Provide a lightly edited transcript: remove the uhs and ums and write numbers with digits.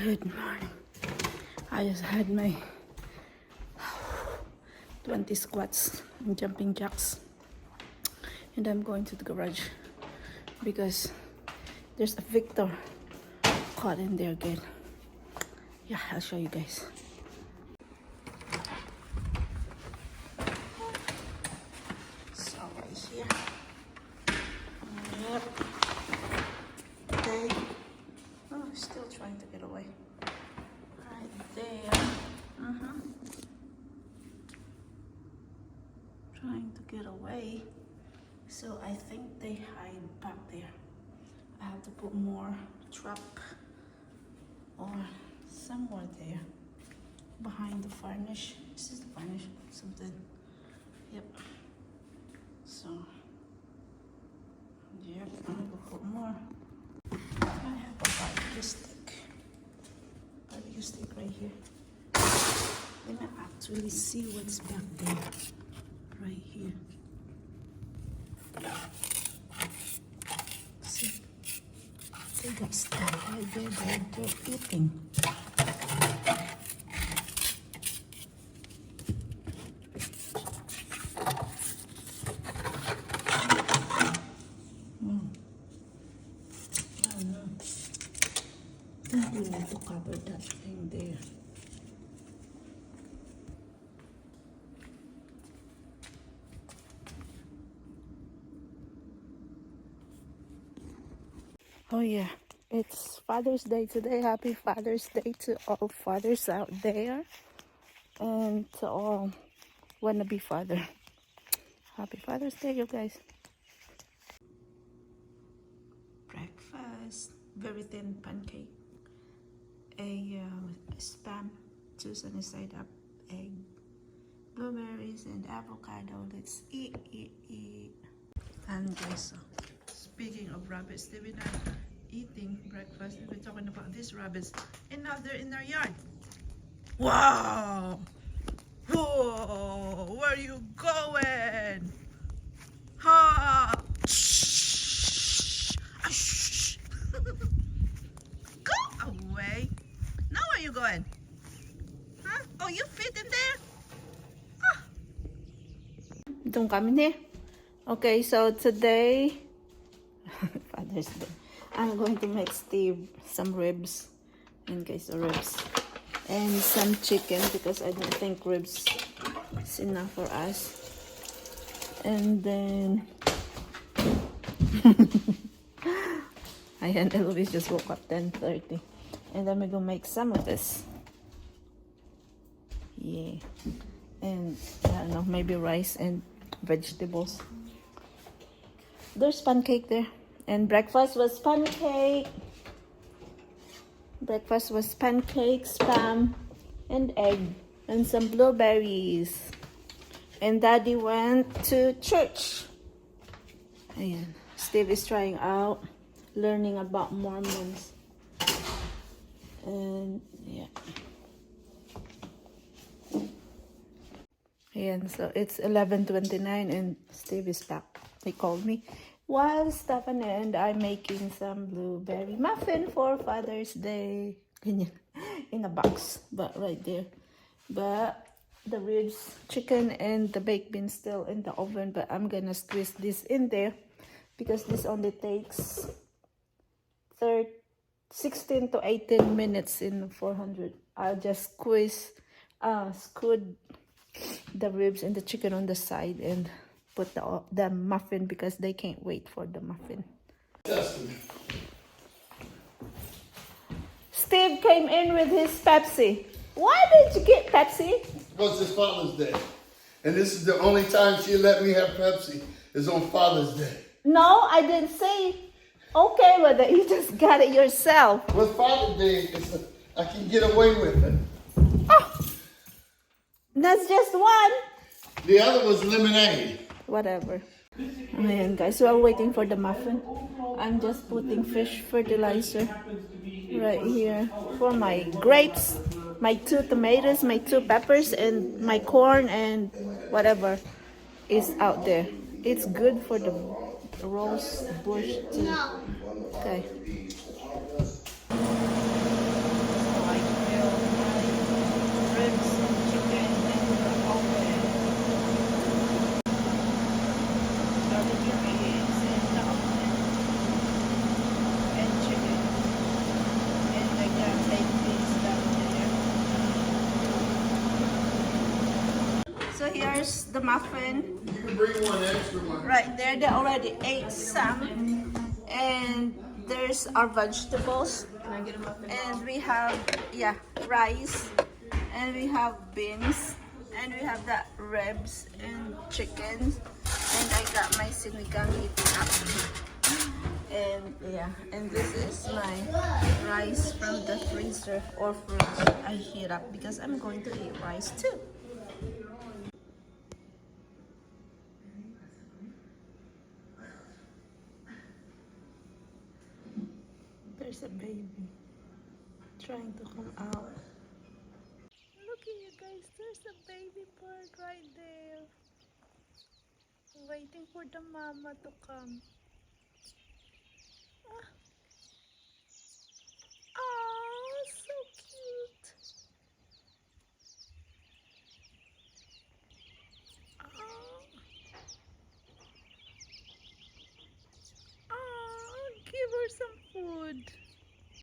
Good morning. I just had my 20 squats and jumping jacks. And I'm going to the garage because there's a Victor caught in there again. Yeah, I'll show you guys. So right here. Yep. Okay. Oh, still trying to get away. Right there. Trying to get away. So I think they hide back there. I have to put more trap or somewhere there behind the varnish. This is the varnish, something. Yep. So, yep, I'm gonna put more. I have a barbecue stick. Barbecue stick right here. Let me actually see what's back there. Right here. See? They got stuff right there. They're eating. I don't know. I think we need to cover that thing there. Oh yeah, it's Father's Day today. Happy Father's Day to all fathers out there and to all wannabe father. Happy Father's Day, you guys. Breakfast, very thin pancake, a spam, 2 sunny side up egg, blueberries and avocado. Let's eat. And guys, speaking of rabbits, they were not eating breakfast. We're talking about these rabbits, and now they're in our yard. Wow! Whoa! Where are you going? Ha! Go away! Now where are you going? Huh? Oh, you fit in there? Ah. Don't come in here. Okay, so today, Father's Day, I'm going to make Steve some ribs, in case of ribs, and some chicken because I don't think ribs is enough for us. And then, and Elvis just woke up 10:30, and then we're gonna make some of this. Yeah, and I don't know, maybe rice and vegetables. There's pancake there. And breakfast was pancake. Breakfast was pancake, spam, and egg, and some blueberries. And Daddy went to church. Ayan. Steve is trying out, learning about Mormons. And yeah. Ayan, so it's 11:29 and Steve is back. He called me while Stephanie and I making some blueberry muffin for Father's Day. In a box, but right there. But the ribs, chicken, and the baked beans still in the oven. But I'm gonna squeeze this in there because this only takes 16 to 18 minutes in 400. I'll just squeeze the ribs and the chicken on the side and put the muffin because they can't wait for the muffin. Steve came in with his Pepsi. Why did you get Pepsi? Because it's Father's Day. And this is the only time she let me have Pepsi is on Father's Day. No, I didn't say okay with it. You just got it yourself. With Father's Day, I can get away with it. Oh, that's just one. The other was lemonade. Whatever. Ayan guys, so I'm waiting for the muffin. I'm just putting fish fertilizer right here for my grapes, my 2 tomatoes, my 2 peppers, and my corn and whatever is out there. It's good for the rose bush too. Okay. there's the muffin. You can bring one extra one. Right there, they already ate some. And there's our vegetables. Can I get a muffin? And we have, yeah, rice. And we have beans. And we have the ribs and chickens. And I got my sinigang heating up. And yeah, and this is my rice from the freezer or fridge. I heat up because I'm going to eat rice too. There's a baby trying to come out. Look at you guys, there's a baby bird right there. Waiting for the mama to come. Ah. Oh, so cute. Oh. Oh, give her some food.